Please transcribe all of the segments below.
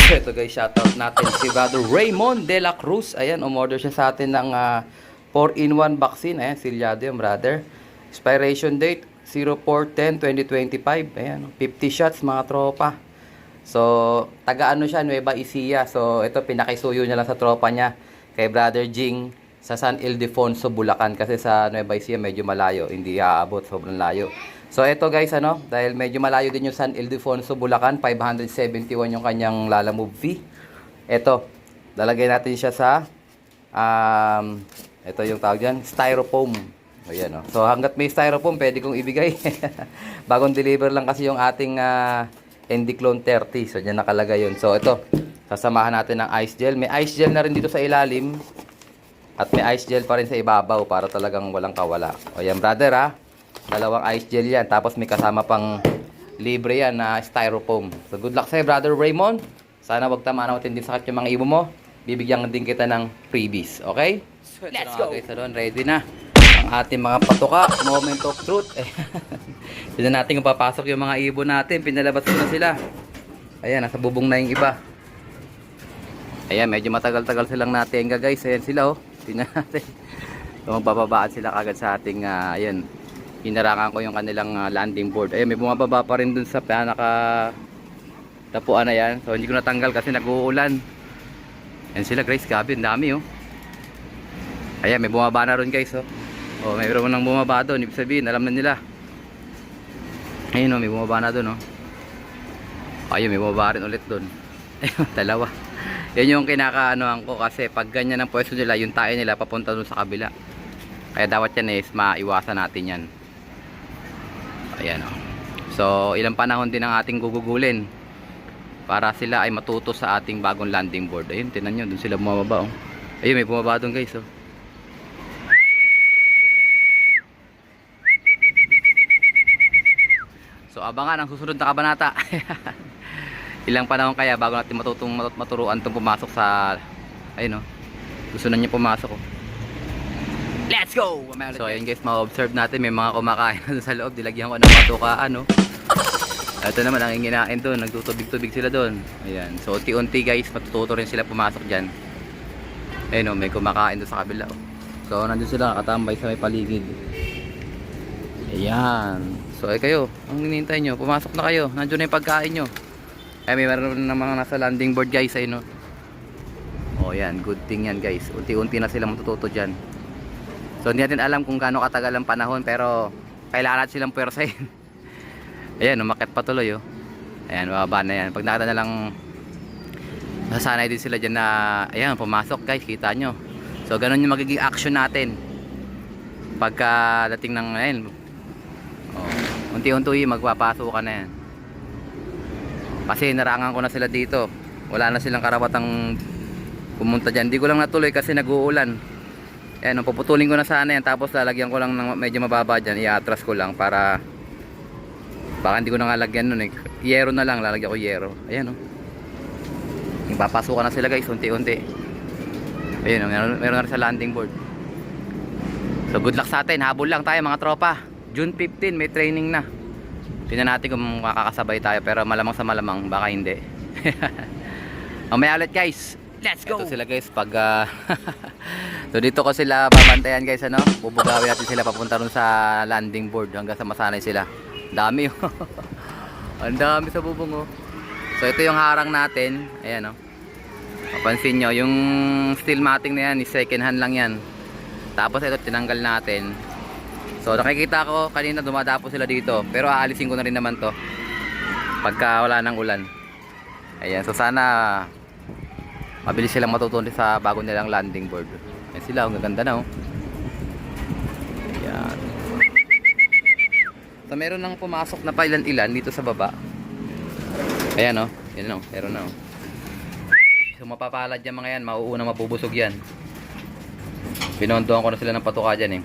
So ito guys, shoutout natin si Brother Raymond De La Cruz. Ayan, umorder siya sa atin ng 4-in-1 vaccine. Ayan, silyado yung brother. Expiration date 04/10/2025. Ayan, 50 shots mga tropa. So, taga-ano siya, Nueva Ecija. So, ito pinakisuyo niya lang sa tropa niya kay Brother Jing sa San Ildefonso, Bulacan. Kasi sa Nueva Ecija medyo malayo, hindi aabot, sobrang layo. So, ito guys, dahil medyo malayo din yung San Ildefonso, Bulacan, 571 yung kanyang Lalamove fee. Ito, lalagay natin siya sa, ito yung tawag dyan, styrofoam. Ayan, oh. So, hanggat may styrofoam, pwede kong ibigay. Bagong deliver lang kasi yung ating Endiclone 30. So, dyan nakalagay yun. So, ito, sasamahan natin ng ice gel. May ice gel na rin dito sa ilalim. At may ice gel pa rin sa ibabaw para talagang walang kawala. O yan, brother, ha. Dalawang ice gel yan. Tapos may kasama pang libre yan na styrofoam. So, good luck sa'yo, Brother Raymond. Sana wag tamaan na matindi sakit yung mga ibo mo. Bibigyan din kita ng freebies. Okay? So, let's go! Okay, so doon, ready na ang ating mga patuka. Moment of truth. Tignan natin kung papasok yung mga ibo natin. Pinalabas na sila. Ayan, nasa bubong na yung iba. Ayan, medyo matagal-tagal silang natenga, guys. Ayan sila, oh. Tignan natin. So, magbababaan sila kagad sa ating, ayan. Hinarangan ko yung kanilang landing board. Ayan, may bumababa pa rin dun sa pinaka tapuan na yan. So, hindi ko natanggal kasi nag-uulan. Ayan sila, guys. Gabi, ang dami, oh. Ayan, may bumaba na rin, guys, oh. Oh, may mayroon nang bumaba doon. Ibig sabihin, alam na nila. Ayun, oh, may bumaba na doon, oh. Ayun, may bumaba rin ulit doon. Ayun, dalawa. Yan yung kinakaanoan ko kasi pag ganyan ang pwesto nila, yung tayo nila papunta doon sa kabila. Kaya dapat yan is maiwasan natin yan. Ayan, oh. So, ilang panahon din ang ating gugugulin para sila ay matuto sa ating bagong landing board. Ayun, tinan nyo, doon sila bumababa, oh. Ayun, may bumaba doon, guys, oh. So, abangan ang susunod na kabanata. Ilang panahon kaya bago natin maturuan itong pumasok sa, ayun, oh. Gusto na niya pumasok, oh. Let's go! So, ayun guys, ma-observe natin may mga kumakain na sa loob. Dilagyan ko ng patukaan, oh. Ito naman, ang inginain doon. Nagtutubig-tubig sila doon. Ayan. So, unti-unti guys, matututo rin sila pumasok dyan. Ayun, oh, may kumakain doon sa kabila, oh. So, nandun sila nakatambay sa may paligid. Ayan. So, ay kayo, ang hinihintay nyo, pumasok na kayo. Nandiyon na yung pagkain nyo. Ay, may meron na mga nasa landing board guys, ayun, oh. Oh, yan, good thing yan guys. Unti-unti na sila matututo dyan. So, hindi natin alam kung gaano katagal ang panahon, pero kailangan natin silang puwersahin. Ayan, umakit pa tuloy, oh. Ayan, bababa na yan. Pag nakita na lang, nasanay din sila dyan na, ayan, pumasok guys, kita nyo. So, ganun yung magiging action natin. Pagka dating ng, ayan, oh, unti-unti magpapasok ka na yan. Kasi narangan ko na sila dito. Wala na silang karapatang pumunta dyan. Hindi ko lang natuloy kasi nag-uulan. Ayan, puputulin ko na sana yan. Tapos lalagyan ko lang ng medyo mababa dyan. I-atras ko lang para baka hindi ko na ngalagyan nun, eh. Yero na lang, lalagyan ko yero. Ayan, oh. Papasukan na sila guys, unti-unti. Ayan, oh, meron na rin sa landing board. So good luck sa atin. Habol lang tayo mga tropa. June 15 may training na. Tingnan natin kung makakasabay tayo. Pero malamang sa malamang, baka hindi. Mamaya ulit guys. Let's go! Ito sila guys pag so dito ko sila babantayan guys, ano? Bubugawin natin sila papunta ron sa landing board hanggang sa masanay sila. Dami, oh. Ang dami sa bubong, oh. So ito yung harang natin. Ayan, oh. Mapansin nyo, yung steel matting na yan, second hand lang yan. Tapos ito tinanggal natin. So nakikita ko kanina dumadapo sila dito, pero aalisin ko na rin naman to pagka wala nang ulan. Ayan, so sana mabilis silang matutunan sa bago nilang landing board. Ayan sila, ang gaganda na, oh. Ayan. So meron nang pumasok na pa ilan-ilan dito sa baba. Ayan, oh. Ayan, oh. Meron na, oh. So mapapalad yan mga yan, mauuna mabubusog yan. Pinondohan ko na sila ng patuka dyan, eh.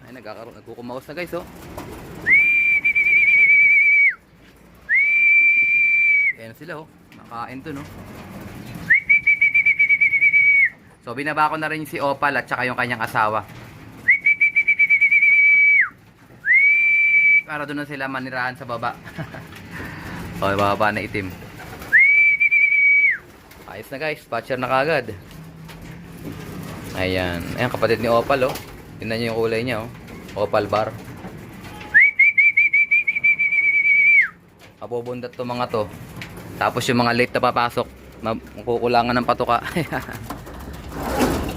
Ay, nagkukumaos na guys, oh. Ayan sila, oh. Nakain to, no. So binaba ko na rin si Opal at saka yung kanyang asawa. Para doon na sila manirahan sa baba. O, bababa na itim. Ayos na guys, patcher na kagad. Ayan. Ayan, kapatid ni Opal, oh. Tingnan nyo yung kulay niya, oh. Opal bar. Mabubundat to mga to. Tapos yung mga late na papasok, makukulangan ng patuka.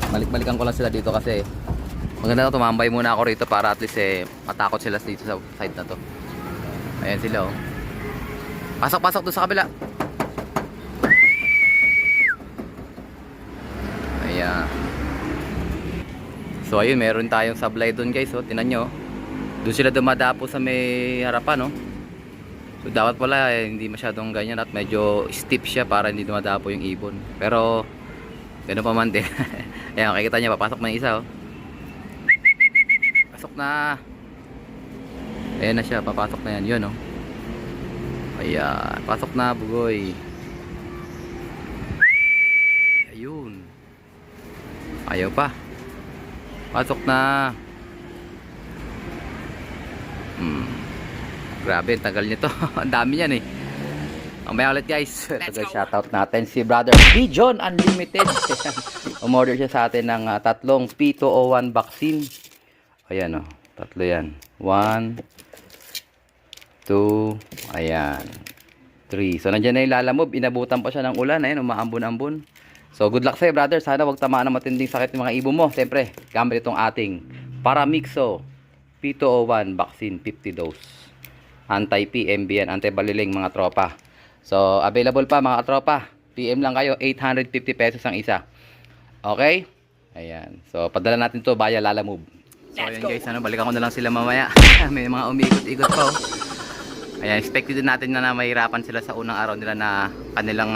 Balik-balikan ko lang sila dito kasi maganda na tumambay muna ako rito para at least matakot sila dito sa side na to. Ayan sila, oh. Pasok-pasok doon sa kabila. Ayan. So ayun, meron tayong sablay doon guys, oh. Tingnan nyo. Doon sila dumadapo sa may harapan, oh. So dapat pala hindi masyadong ganyan at medyo steep siya para hindi dumadapo yung ibon. Pero ganoon pa man din. Ayan, makikita nyo, papasok na yung isa, oh. Pasok na. Ayan na siya, papasok na yan. Yun, oh. Ayan, pasok na, bugoy. Ayun. Ayaw pa. Pasok na. Grabe, tagal nito. Ang dami yan, eh. Mamaya ulit guys. Ito guys, shoutout natin si Brother Pigeon Unlimited. Umorder siya sa atin ng tatlong P201 vaccine. Ayan, oh. Tatlo yan. 1, 2, ayan. 3. So nandiyan na yung lalamove. Inabutan pa siya ng ulan. Ayan, umaambon-ambon. So good luck sa'yo brother. Sana wag tamaan ng matinding sakit ng mga ibon mo. Siyempre, gamit itong ating Paramixo P201 vaccine 50 dose. Anti-PMB yan, anti-baliling mga tropa. So available pa mga tropa. PM lang kayo, 850 pesos ang isa. Okay? Ayan. So padala natin to via lalamove. So ayan guys, balikan ko na lang sila mamaya. May mga umiikot-ikot pa, oh. Ayan, expected din natin na mahirapan sila sa unang araw nila na kanilang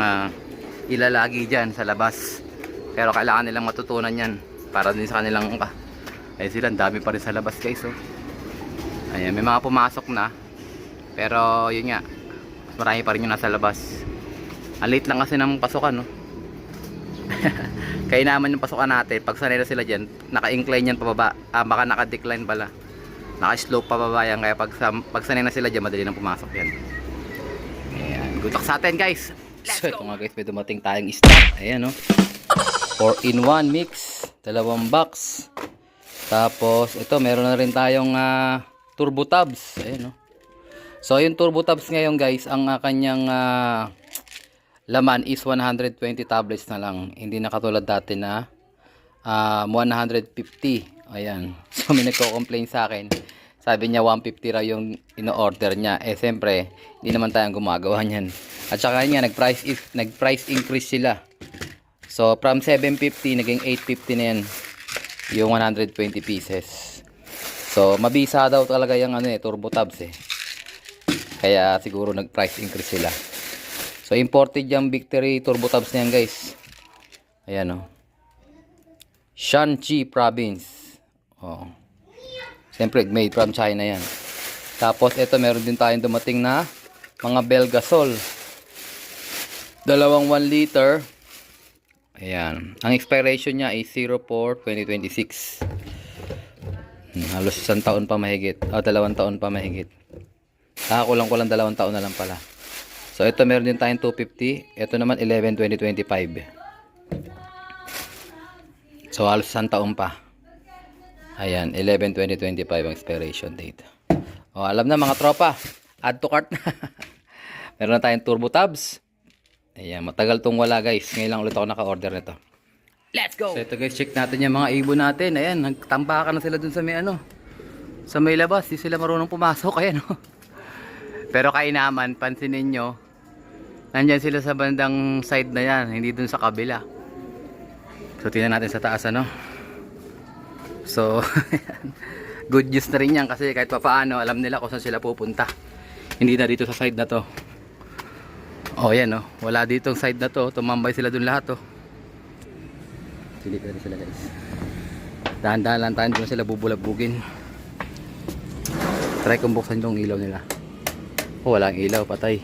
ilalagi dyan sa labas. Pero kailangan nilang matutunan yan para din sa kanilang ayun sila, dami pa rin sa labas guys, oh. Ayan, may mga pumasok na. Pero yun nga, marami pa rin yung nasa labas. Ang late lang kasi ng pasukan, no? Kaya naman yung pasukan natin, pag sanay na sila dyan, naka-incline yan pababa. Baka naka-decline pala, naka-slope pababa yan. Kaya pag sanay na sila dyan, madali nang pumasok yan. Ayan, good luck sa atin guys. So ito nga guys, may dumating tayong stock. Ayan, no? 4-in-1 mix, 2 box. Tapos ito, meron na rin tayong turbo tabs. Ayan, no? So yung turbo tabs ngayon guys, ang kanyang laman is 120 tablets na lang. Hindi na katulad dati na 150. Ayan. So may nagko-complain sa akin. Sabi niya 150 raw yung ino-order niya. Eh siyempre, hindi naman tayong gumagawa niyan. At saka nga nag-price increase sila. So from 750 naging 850 na yan. Yung 120 pieces. So mabisa daw talaga yung turbo tabs eh. Kaya siguro nag-price increase sila. So imported yung Victory turbo tabs na yan guys. Ayan, oh. Shanxi province. Oh. Siyempre made from China yan. Tapos ito meron din tayong dumating na mga Belgasol. Dalawang 1 liter. Ayan. Ang expiration niya is 04/2026. Halos 1 taon pa mahigit. O 2 taon pa mahigit. Kulang-kulang 2 taon na lang pala. So ito meron din tayong 250. Ito naman 11/2025. So halos 1 taon pa. Ayan, 11/2025 ang expiration date. O alam na mga tropa, add to cart na. Meron na tayong turbo tabs. Ayan, matagal tong wala guys. Ngayon lang ulit ako naka-order nito. Let's go! So ito guys, check natin yung mga ibon natin. Ayan, nagtambakan na sila dun sa may sa may labas. Di sila marunong pumasok. Ayan, oh. Pero kainaman, pansinin nyo, nandyan sila sa bandang side na yan, hindi dun sa kabila. So tingnan natin sa taas, So good news na rin yan kasi kahit pa paano alam nila kung saan sila pupunta. Hindi na dito sa side na to. Oh yan, oh. Wala dito ang side na to. Tumambay sila dun lahat, oh. Silip na rin sila guys. Dahan-dahan lang tayo, dun sila bubulabugin. Try kong buksan yung ilaw nila. Oh, walang ilaw, patay.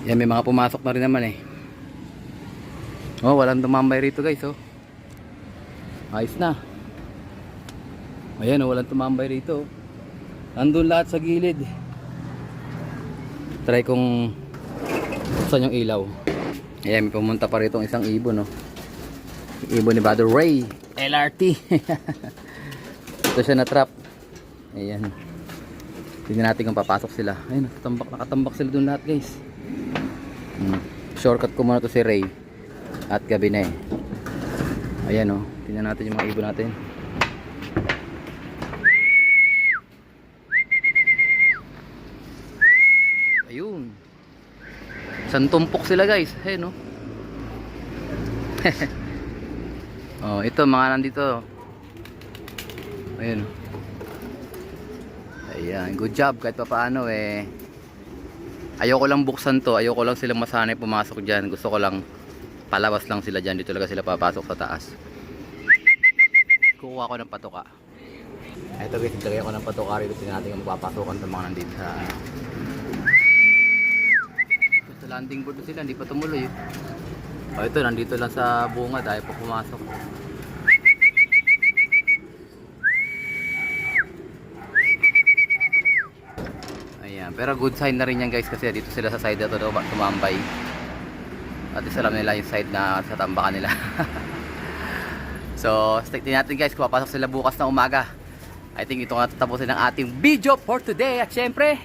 Yan, may mga pumasok na rin naman eh. Oh, walang tumambay rito guys, oh. Ayos na. Ayan, oh, walang tumambay rito, oh. Nandun lahat sa gilid. Try kong buksan yung ilaw. Ayan, may pumunta pa rito isang ibon, no? Yung ibon ni Brother Ray LRT. Ito siya na trap. Ayan. Tingnan natin kung papasok sila. Ayun, nakatambak sila dun lahat, guys. Shortcut ko muna to si Ray at gabi na eh. Ayan, oh. Tingnan natin yung mga ibon natin. Ayun. Isang tumpok sila, guys. Ayun, oh. Oh, ito mga nandito. Ayun. Ayan, good job kahit pa paano eh. Ayoko lang buksan to, ayoko lang silang masanay pumasok diyan. Gusto ko lang palabas lang sila diyan, dito talaga sila papasok sa taas. Kukuha ko ng patuka. Ito guys, nilagay ko ng patuka rito, tingnan natin kung magpapasokan sa mga nandito sa landing board na sila, hindi pa tumuloy. Oh, ito nandito lang sa bunga dahil pa pumasok. Ayan, pero good sign na rin yan guys kasi dito sila sa side na to tumambay. At isa alam nila yung side na sa tambakan nila. So, stick din natin guys kung papasok sila bukas na umaga. I think ito nga tatapusin ng ating video for today. At syempre,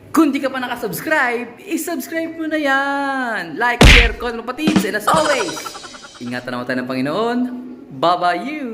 kung di ka pa nakasubscribe, isubscribe mo na yan. Like, share, comment, kapatids. And as always, ingatan naman tayo ng Panginoon. Bye-bye you.